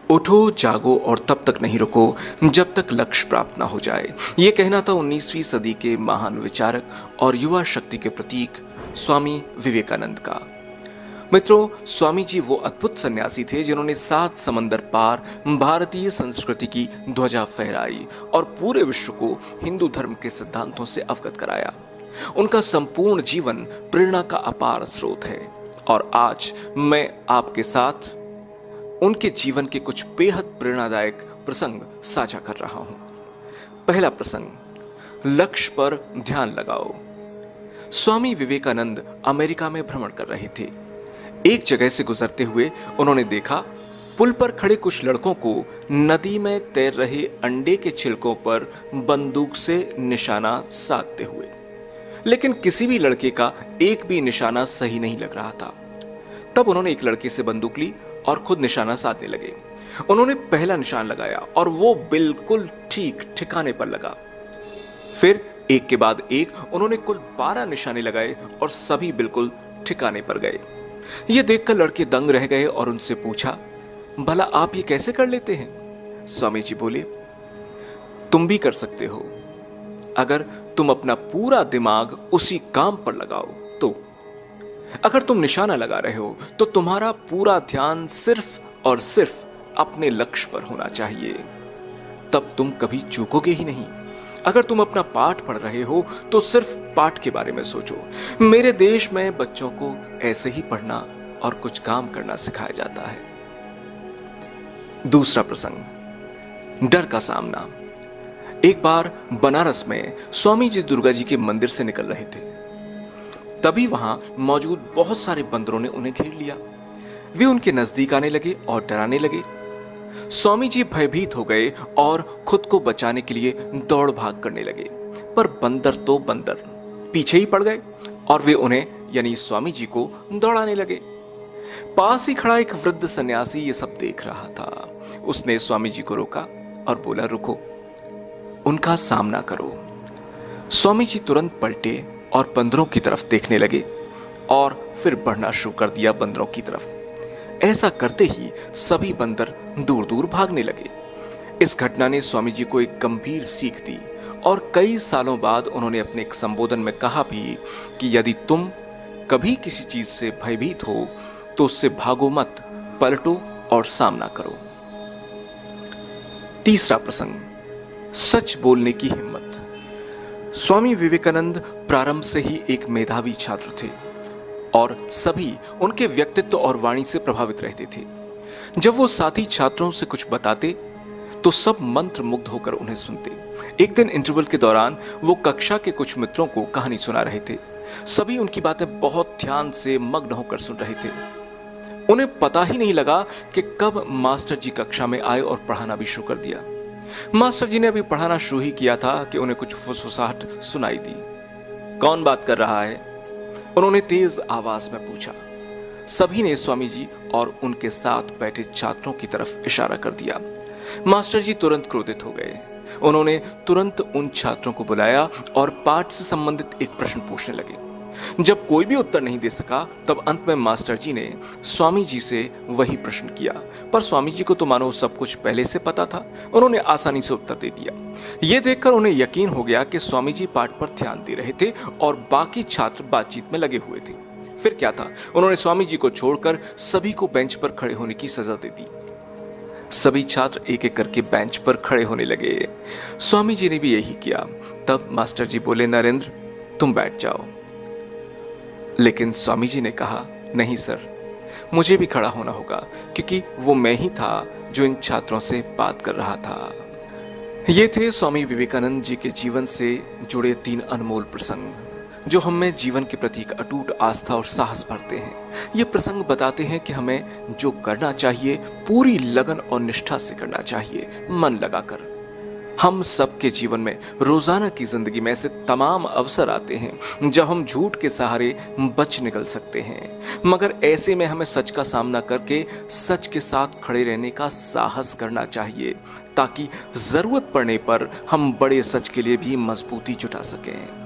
उठो जागो और तब तक नहीं रुको जब तक लक्ष्य प्राप्त ना हो जाए। ये कहना था 19वीं सदी के महान विचारक और युवा शक्ति के प्रतीक स्वामी विवेकानंद का। मित्रों, स्वामी जी वो अद्भुत सन्यासी थे जिन्होंने 7 समंदर पार भारतीय संस्कृति की ध्वजा फहराई और पूरे विश्व को हिंदू धर्म के सिद्धांतों से अवगत कराया। उनका संपूर्ण जीवन प्रेरणा का अपार स्रोत है और आज मैं आपके साथ उनके जीवन के कुछ बेहद प्रेरणादायक प्रसंग साझा कर रहा हूं। पहला प्रसंग, लक्ष्य पर ध्यान लगाओ। स्वामी विवेकानंद अमेरिका में भ्रमण कर रहे थे। एक जगह से गुजरते हुए उन्होंने देखा पुल पर खड़े कुछ लड़कों को नदी में तैर रहे अंडे के छिलकों पर बंदूक से निशाना साधते हुए, लेकिन किसी भी लड़के का एक भी निशाना सही नहीं लग रहा था। तब उन्होंने एक लड़के से बंदूक ली और खुद निशाना साधने लगे। उन्होंने पहला निशान लगाया और वो बिल्कुल ठीक ठिकाने पर लगा। फिर एक के बाद एक उन्होंने कुल 12 निशाने लगाए और सभी बिल्कुल ठिकाने पर गए। ये देखकर लड़के दंग रह गए और उनसे पूछा, भला आप ये कैसे कर लेते हैं? स्वामी जी बोले, तुम भी कर सकते हो अगर तुम अपना पूरा दिमाग उसी काम पर लगाओ तो। अगर तुम निशाना लगा रहे हो तो तुम्हारा पूरा ध्यान सिर्फ और सिर्फ अपने लक्ष्य पर होना चाहिए, तब तुम कभी चूकोगे ही नहीं। अगर तुम अपना पाठ पढ़ रहे हो तो सिर्फ पाठ के बारे में सोचो। मेरे देश में बच्चों को ऐसे ही पढ़ना और कुछ काम करना सिखाया जाता है। दूसरा प्रसंग, डर का सामना। एक बार बनारस में स्वामी जी दुर्गा जी के मंदिर से निकल रहे थे। तभी वहां मौजूद बहुत सारे बंदरों ने उन्हें घेर लिया। वे उनके नजदीक आने लगे और डराने लगे। स्वामी जी भयभीत हो गए और खुद को बचाने के लिए दौड़ भाग करने लगे, पर बंदर तो बंदर पीछे ही पड़ गए और वे उन्हें यानी स्वामी जी को दौड़ाने लगे। पास ही खड़ा एक वृद्ध सन्यासी ये सब देख रहा था। उसने स्वामी जी को रोका और बोला, रुको, उनका सामना करो। स्वामी जी तुरंत पलटे और बंदरों की तरफ देखने लगे और फिर बढ़ना शुरू कर दिया बंदरों की तरफ। ऐसा करते ही सभी बंदर दूर दूर भागने लगे। इस घटना ने स्वामी जी को एक गंभीर सीख दी और कई सालों बाद उन्होंने अपने एक संबोधन में कहा भी कि यदि तुम कभी किसी चीज से भयभीत हो तो उससे भागो मत, पलटो और सामना करो। तीसरा प्रसंग, सच बोलने की हिम्मत। स्वामी विवेकानंद प्रारंभ से ही एक मेधावी छात्र थे और सभी उनके व्यक्तित्व और वाणी से प्रभावित रहते थे। जब वो साथी छात्रों से कुछ बताते तो सब मंत्र मुग्ध होकर उन्हें सुनते। एक दिन इंटरवल के दौरान वो कक्षा के कुछ मित्रों को कहानी सुना रहे थे। सभी उनकी बातें बहुत ध्यान से मग्न होकर सुन रहे थे। उन्हें पता ही नहीं लगा कि कब मास्टर जी कक्षा में आए और पढ़ाना भी शुरू कर दिया। मास्टर जी ने अभी पढ़ाना शुरू ही किया था कि उन्हें कुछ फुसफुसाहट सुनाई दी। कौन बात कर रहा है? उन्होंने तेज आवाज में पूछा। सभी ने स्वामी जी और उनके साथ बैठे छात्रों की तरफ इशारा कर दिया। मास्टर जी तुरंत क्रोधित हो गए। उन्होंने तुरंत उन छात्रों को बुलाया और पाठ से संबंधित एक प्रश्न पूछने लगे। जब कोई भी उत्तर नहीं दे सका तब अंत में मास्टर जी ने स्वामी जी से वही प्रश्न किया, पर स्वामी जी को तो मानो सब कुछ पहले से पता था। उन्होंने आसानी से उत्तर दे दिया। यह देखकर उन्हें यकीन हो गया कि स्वामी जी पाठ पर ध्यान दे रहे थे और बाकी छात्र बातचीत में लगे हुए थे। फिर क्या था, उन्होंने स्वामी जी को छोड़कर सभी को बेंच पर खड़े होने की सजा दे दी। सभी छात्र एक एक करके बेंच पर खड़े होने लगे। स्वामी जी ने भी यही किया। तब मास्टर जी बोले, नरेंद्र, तुम बैठ जाओ। लेकिन स्वामी जी ने कहा, नहीं सर, मुझे भी खड़ा होना होगा, क्योंकि वो मैं ही था जो इन छात्रों से बात कर रहा था। ये थे स्वामी विवेकानंद जी के जीवन से जुड़े 3 अनमोल प्रसंग जो हमें जीवन के प्रति एक अटूट आस्था और साहस भरते हैं। ये प्रसंग बताते हैं कि हमें जो करना चाहिए पूरी लगन और निष्ठा से करना चाहिए, मन लगाकर। हम सबके जीवन में रोजाना की जिंदगी में ऐसे तमाम अवसर आते हैं जब हम झूठ के सहारे बच निकल सकते हैं, मगर ऐसे में हमें सच का सामना करके सच के साथ खड़े रहने का साहस करना चाहिए, ताकि जरूरत पड़ने पर हम बड़े सच के लिए भी मजबूती जुटा सकें।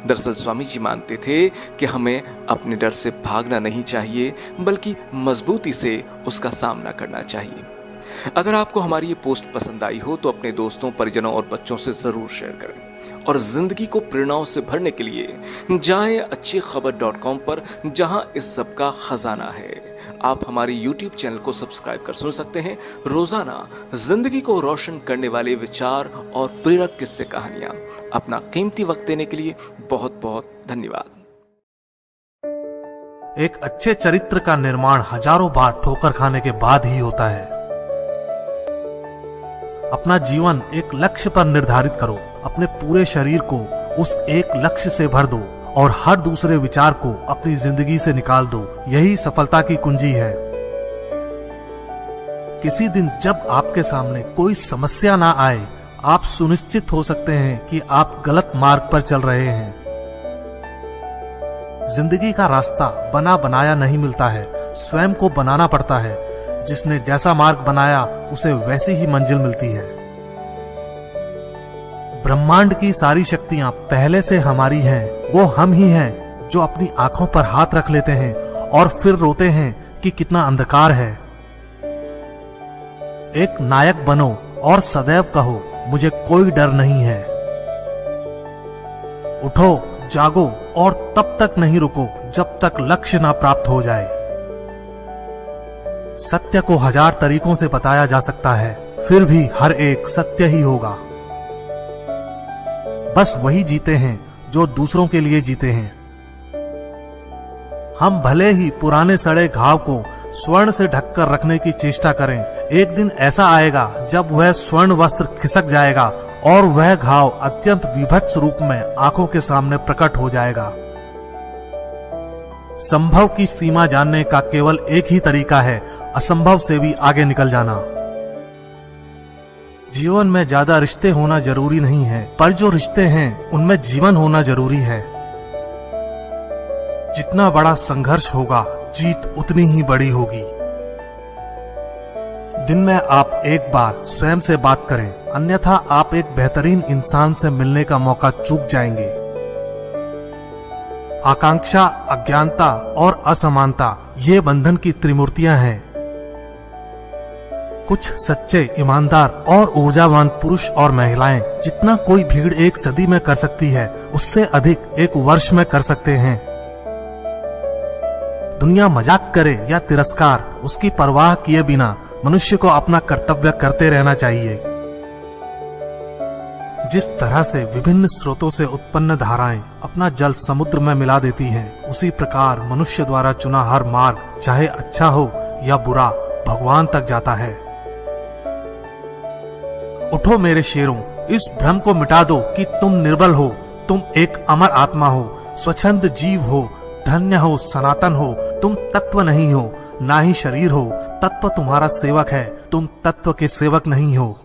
दरअसल स्वामी जी मानते थे कि हमें अपने डर से भागना नहीं चाहिए, बल्कि मजबूती से उसका सामना करना चाहिए। अगर आपको हमारी ये पोस्ट पसंद आई हो तो अपने दोस्तों, परिजनों और बच्चों से जरूर शेयर करें। और जिंदगी को प्रेरणाओं से भरने के लिए जाएं अच्छीखबर.com पर, जहां इस सब का खजाना है। आप हमारे YouTube चैनल को सब्सक्राइब कर सुन सकते हैं रोजाना जिंदगी को रोशन करने वाले विचार और प्रेरक किस्से कहानियां। अपना कीमती वक्त देने के लिए बहुत बहुत धन्यवाद। एक अच्छे चरित्र का निर्माण हजारों बार ठोकर खाने के बाद ही होता है। अपना जीवन एक लक्ष्य पर निर्धारित करो, अपने पूरे शरीर को उस एक लक्ष्य से भर दो और हर दूसरे विचार को अपनी जिंदगी से निकाल दो। यही सफलता की कुंजी है। किसी दिन जब आपके सामने कोई समस्या ना आए, आप सुनिश्चित हो सकते हैं कि आप गलत मार्ग पर चल रहे हैं। जिंदगी का रास्ता बना बनाया नहीं मिलता है, स्वयं को बनाना पड़ता है। जिसने जैसा मार्ग बनाया उसे वैसी ही मंजिल मिलती है। ब्रह्मांड की सारी शक्तियां पहले से हमारी हैं। वो हम ही हैं जो अपनी आंखों पर हाथ रख लेते हैं और फिर रोते हैं कि कितना अंधकार है। एक नायक बनो और सदैव कहो, मुझे कोई डर नहीं है। उठो, जागो और तब तक नहीं रुको जब तक लक्ष्य ना प्राप्त हो जाए। सत्य को हजार तरीकों से बताया जा सकता है, फिर भी हर एक सत्य ही होगा। बस वही जीते हैं जो दूसरों के लिए जीते हैं। हम भले ही पुराने सड़े घाव को स्वर्ण से ढककर रखने की चेष्टा करें, एक दिन ऐसा आएगा जब वह स्वर्ण वस्त्र खिसक जाएगा और वह घाव अत्यंत विभत्स रूप में आंखों के सामने प्रकट हो जाएगा। संभव की सीमा जानने का केवल एक ही तरीका है, असंभव से भी आगे निकल जाना। जीवन में ज्यादा रिश्ते होना जरूरी नहीं है, पर जो रिश्ते हैं उनमें जीवन होना जरूरी है। जितना बड़ा संघर्ष होगा, जीत उतनी ही बड़ी होगी। दिन में आप एक बार स्वयं से बात करें, अन्यथा आप एक बेहतरीन इंसान से मिलने का मौका चूक जाएंगे। आकांक्षा, अज्ञानता और असमानता ये बंधन की त्रिमूर्तियां हैं। कुछ सच्चे, ईमानदार और ऊर्जावान पुरुष और महिलाएं जितना कोई भीड़ एक सदी में कर सकती है, उससे अधिक एक वर्ष में कर सकते हैं। दुनिया मजाक करे या तिरस्कार, उसकी परवाह किए बिना मनुष्य को अपना कर्तव्य करते रहना चाहिए। जिस तरह से विभिन्न स्रोतों से उत्पन्न धाराएं अपना जल समुद्र में मिला देती हैं, उसी प्रकार मनुष्य द्वारा चुना हर मार्ग, चाहे अच्छा हो या बुरा, भगवान तक जाता है। उठो मेरे शेरों, इस भ्रम को मिटा दो कि तुम निर्बल हो। तुम एक अमर आत्मा हो, स्वच्छंद जीव हो, धन्य हो, सनातन हो। तुम तत्व नहीं हो, ना ही शरीर हो। तत्व तुम्हारा सेवक है, तुम तत्व के सेवक नहीं हो।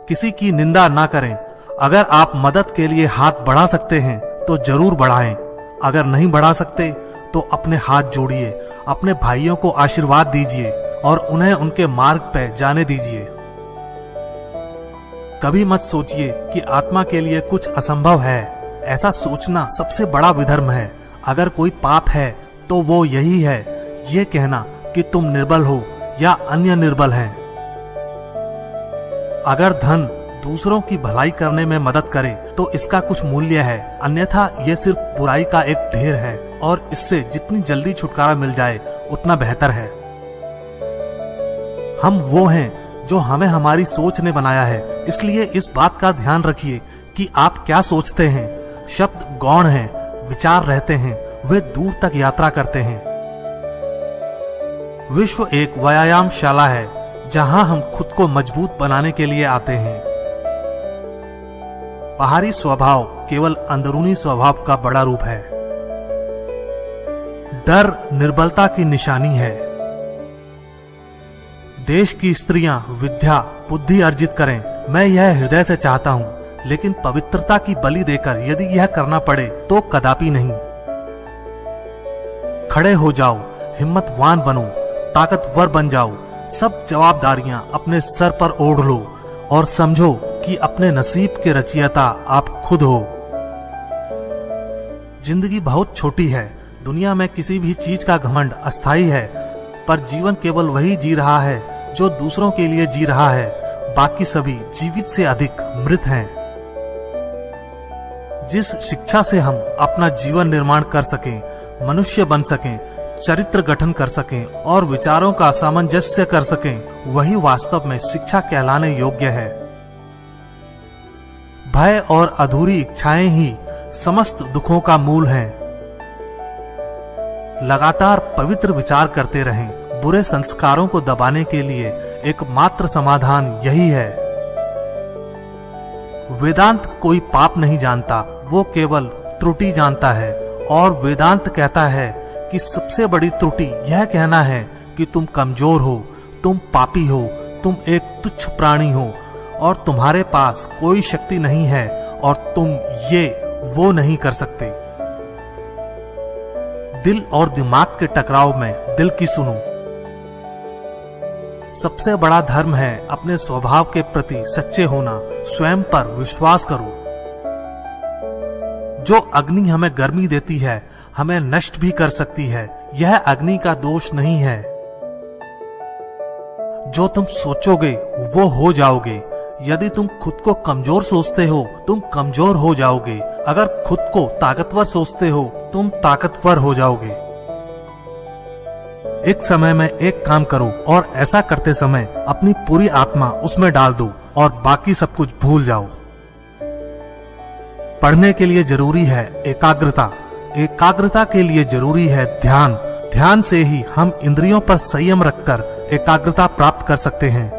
किसी की निंदा ना करें। अगर आप मदद के लिए हाथ बढ़ा सकते हैं तो जरूर बढ़ाएं। अगर नहीं बढ़ा सकते तो अपने हाथ जोड़िए, अपने भाइयों को आशीर्वाद दीजिए और उन्हें उनके मार्ग पर जाने दीजिए। कभी मत सोचिए कि आत्मा के लिए कुछ असंभव है। ऐसा सोचना सबसे बड़ा विधर्म है। अगर कोई पाप है तो वो यही है, ये कहना कि तुम निर्बल हो या अन्य निर्बल हैं। अगर धन दूसरों की भलाई करने में मदद करे तो इसका कुछ मूल्य है, अन्यथा ये सिर्फ बुराई का एक ढेर है और इससे जितनी जल्दी छुटकारा मिल जाए उतना बेहतर है। हम वो हैं जो हमें हमारी सोच ने बनाया है, इसलिए इस बात का ध्यान रखिए कि आप क्या सोचते हैं। शब्द गौण हैं, विचार रहते हैं, वे दूर तक यात्रा करते हैं। विश्व एक व्यायामशाला है जहां हम खुद को मजबूत बनाने के लिए आते हैं। बाहरी स्वभाव केवल अंदरूनी स्वभाव का बड़ा रूप है। डर निर्बलता की निशानी है। देश की स्त्रियां विद्या बुद्धि अर्जित करें, मैं यह हृदय से चाहता हूं, लेकिन पवित्रता की बलि देकर यदि यह करना पड़े तो कदापि नहीं। खड़े हो जाओ, हिम्मतवान बनो, ताकतवर बन जाओ। सब जवाबदारियां अपने सर पर ओढ़ लो और समझो कि अपने नसीब के रचयिता आप खुद हो। जिंदगी बहुत छोटी है। दुनिया में किसी भी चीज का घमंड अस्थायी है, पर जीवन केवल वही जी रहा है जो दूसरों के लिए जी रहा है, बाकी सभी जीवित से अधिक मृत हैं। जिस शिक्षा से हम अपना जीवन निर्माण कर सकें, मनुष्य बन सकें, चरित्र गठन कर सकें और विचारों का सामंजस्य कर सकें, वही वास्तव में शिक्षा कहलाने योग्य है। भय और अधूरी इच्छाएं ही समस्त दुखों का मूल हैं। लगातार पवित्र विचार करते रहें। बुरे संस्कारों को दबाने के लिए एकमात्र समाधान यही है। वेदांत कोई पाप नहीं जानता, वो केवल त्रुटि जानता है। और वेदांत कहता है कि सबसे बड़ी त्रुटि यह कहना है कि तुम कमजोर हो, तुम पापी हो, तुम एक तुच्छ प्राणी हो और तुम्हारे पास कोई शक्ति नहीं है और तुम ये वो नहीं कर सकते। दिल और दिमाग के टकराव में दिल की सुनो। सबसे बड़ा धर्म है अपने स्वभाव के प्रति सच्चे होना। स्वयं पर विश्वास करो। जो अग्नि हमें गर्मी देती है, हमें नष्ट भी कर सकती है। यह अग्नि का दोष नहीं है। जो तुम सोचोगे वो हो जाओगे। यदि तुम खुद को कमजोर सोचते हो, तुम कमजोर हो जाओगे। अगर खुद को ताकतवर सोचते हो, तुम ताकतवर हो जाओगे। एक समय में एक काम करो और ऐसा करते समय अपनी पूरी आत्मा उसमें डाल दो और बाकी सब कुछ भूल जाओ। पढ़ने के लिए जरूरी है एकाग्रता। एकाग्रता के लिए जरूरी है ध्यान। ध्यान से ही हम इंद्रियों पर संयम रखकर एकाग्रता प्राप्त कर सकते हैं।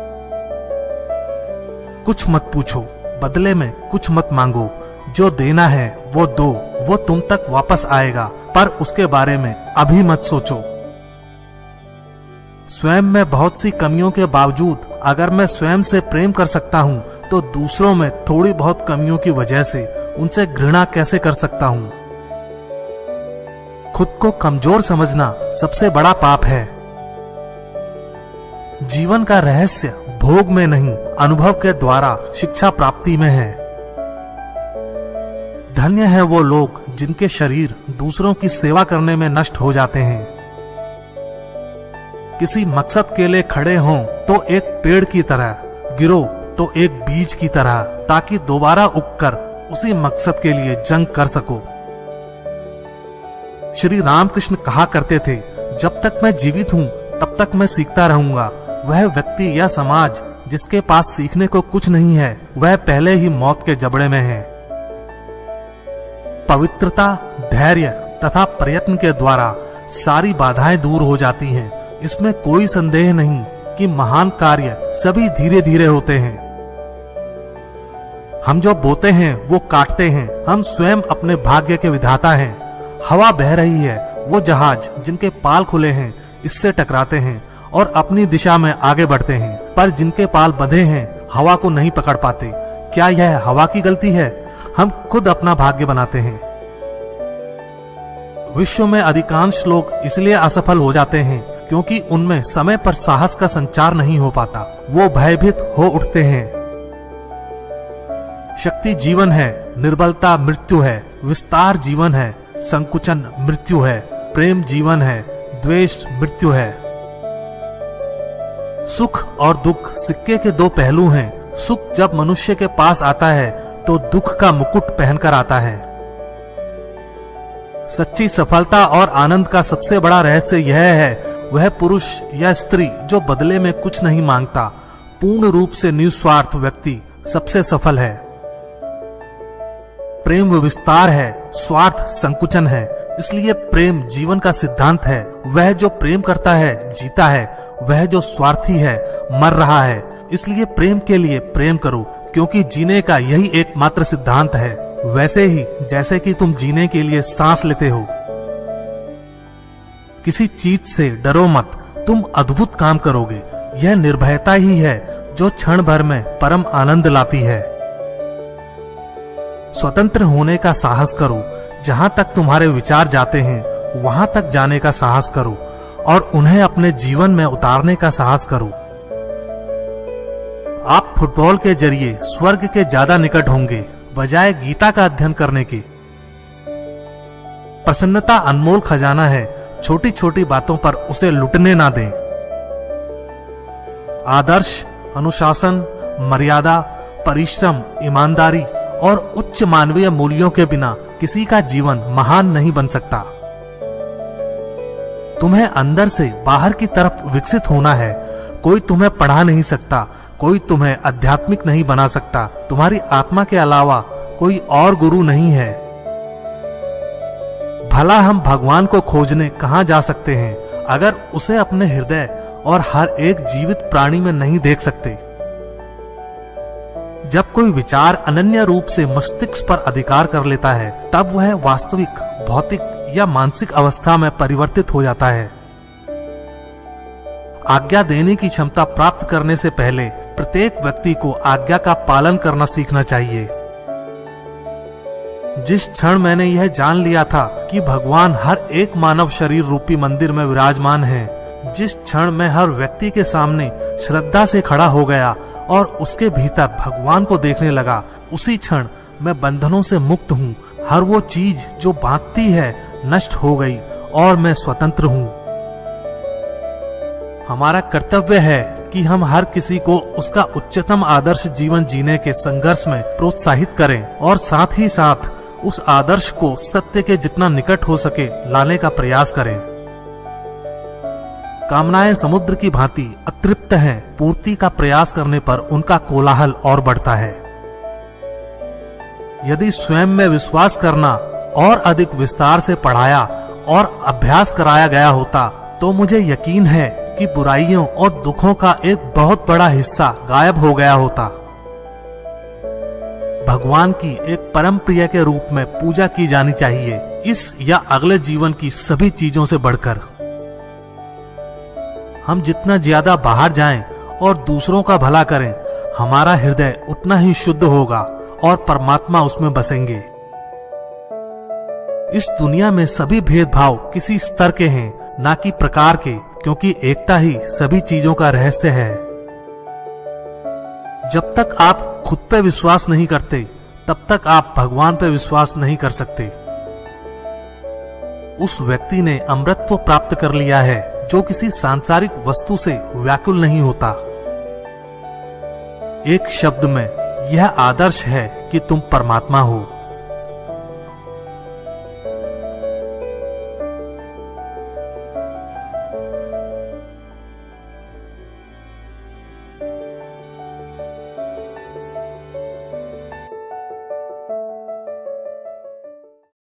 कुछ मत पूछो, बदले में कुछ मत मांगो। जो देना है वो दो, वो तुम तक वापस आएगा, पर उसके बारे में अभी मत सोचो। स्वयं में बहुत सी कमियों के बावजूद अगर मैं स्वयं से प्रेम कर सकता हूँ, तो दूसरों में थोड़ी बहुत कमियों की वजह से उनसे घृणा कैसे कर सकता हूँ। खुद को कमजोर समझना सबसे बड़ा पाप है। जीवन का रहस्य भोग में नहीं, अनुभव के द्वारा शिक्षा प्राप्ति में है। धन्य है वो लोग जिनके शरीर दूसरों की सेवा करने में नष्ट हो जाते हैं। किसी मकसद के लिए खड़े हों तो एक पेड़ की तरह, गिरो तो एक बीज की तरह, ताकि दोबारा उगकर उसी मकसद के लिए जंग कर सको। श्री रामकृष्ण कहा करते थे, जब तक मैं जीवित हूं तब तक मैं सीखता रहूंगा। वह व्यक्ति या समाज जिसके पास सीखने को कुछ नहीं है, वह पहले ही मौत के जबड़े में है। पवित्रता, धैर्य तथा प्रयत्न के द्वारा सारी बाधाएं दूर हो जाती हैं। इसमें कोई संदेह नहीं कि महान कार्य सभी धीरे धीरे होते हैं। हम जो बोते हैं वो काटते हैं। हम स्वयं अपने भाग्य के विधाता हैं। हवा बह रही है, वो जहाज जिनके पाल खुले हैं इससे टकराते हैं और अपनी दिशा में आगे बढ़ते हैं, पर जिनके पाल बंधे हैं हवा को नहीं पकड़ पाते। क्या यह हवा की गलती है? हम खुद अपना भाग्य बनाते हैं। विश्व में अधिकांश लोग इसलिए असफल हो जाते हैं क्योंकि उनमें समय पर साहस का संचार नहीं हो पाता। वो भयभीत हो उठते हैं। शक्ति जीवन है, निर्बलता मृत्यु है। विस्तार जीवन है, संकुचन मृत्यु है। प्रेम जीवन है, द्वेष मृत्यु है। सुख और दुख सिक्के के दो पहलू हैं। सुख जब मनुष्य के पास आता है तो दुख का मुकुट पहनकर आता है। सच्ची सफलता और आनंद का सबसे बड़ा रहस्य यह है, वह पुरुष या स्त्री जो बदले में कुछ नहीं मांगता, पूर्ण रूप से निस्वार्थ व्यक्ति सबसे सफल है। प्रेम विस्तार है, स्वार्थ संकुचन है। इसलिए प्रेम जीवन का सिद्धांत है। वह जो प्रेम करता है जीता है, वह जो स्वार्थी है मर रहा है। इसलिए प्रेम के लिए प्रेम करो, क्योंकि जीने का यही एकमात्र सिद्धांत है। वैसे ही जैसे कि तुम जीने के लिए सांस लेते हो। किसी चीज से डरो मत, तुम अद्भुत काम करोगे। यह निर्भयता ही है जो क्षण भर में परम आनंद लाती है। स्वतंत्र होने का साहस करो। जहां तक तुम्हारे विचार जाते हैं वहां तक जाने का साहस करो और उन्हें अपने जीवन में उतारने का साहस करो। आप फुटबॉल के जरिए स्वर्ग के ज्यादा निकट होंगे बजाय गीता का अध्ययन करने के। प्रसन्नता अनमोल खजाना है। छोटी छोटी बातों पर उसे लुटने ना दें। आदर्श, अनुशासन, मर्यादा, परिश्रम, ईमानदारी और उच्च मानवीय मूल्यों के बिना किसी का जीवन महान नहीं बन सकता। तुम्हें अंदर से बाहर की तरफ विकसित होना है। कोई तुम्हें पढ़ा नहीं सकता, कोई तुम्हें आध्यात्मिक नहीं बना सकता। तुम्हारी आत्मा के अलावा कोई और गुरु नहीं है। भला हम भगवान को खोजने कहां जा सकते हैं अगर उसे अपने हृदय और हर एक जीवित प्राणी में नहीं देख सकते। जब कोई विचार अनन्य रूप से मस्तिष्क पर अधिकार कर लेता है, तब वह वास्तविक भौतिक या मानसिक अवस्था में परिवर्तित हो जाता है। आज्ञा देने की क्षमता प्राप्त करने से पहले प्रत्येक व्यक्ति को आज्ञा का पालन करना सीखना चाहिए। जिस क्षण मैंने यह जान लिया था कि भगवान हर एक मानव शरीर रूपी मंदिर में विराजमान है, जिस क्षण मैं हर व्यक्ति के सामने श्रद्धा से खड़ा हो गया और उसके भीतर भगवान को देखने लगा, उसी क्षण मैं बंधनों से मुक्त हूँ। हर वो चीज जो बांधती है नष्ट हो गई और मैं स्वतंत्र हूँ। हमारा कर्तव्य है कि हम हर किसी को उसका उच्चतम आदर्श जीवन जीने के संघर्ष में प्रोत्साहित करें और साथ ही साथ उस आदर्श को सत्य के जितना निकट हो सके लाने का प्रयास करें। कामनाएं समुद्र की भांति अतृप्त हैं, पूर्ति का प्रयास करने पर उनका कोलाहल और बढ़ता है। यदि स्वयं में विश्वास करना और अधिक विस्तार से पढ़ाया और अभ्यास कराया गया होता तो मुझे यकीन है कि बुराइयों और दुखों का एक बहुत बड़ा हिस्सा गायब हो गया होता। भगवान की एक परम प्रिय के रूप में पूजा की जानी चाहिए, इस या अगले जीवन की सभी चीजों से बढ़कर। हम जितना ज्यादा बाहर जाएं और दूसरों का भला करें, हमारा हृदय उतना ही शुद्ध होगा और परमात्मा उसमें बसेंगे। इस दुनिया में सभी भेदभाव किसी स्तर के हैं, ना कि प्रकार के, क्योंकि एकता ही सभी चीजों का रहस्य है। जब तक आप खुद पे विश्वास नहीं करते, तब तक आप भगवान पे विश्वास नहीं कर सकते। उस व्यक्ति ने अमृतत्व प्राप्त कर लिया है जो किसी सांसारिक वस्तु से व्याकुल नहीं होता। एक शब्द में यह आदर्श है कि तुम परमात्मा हो।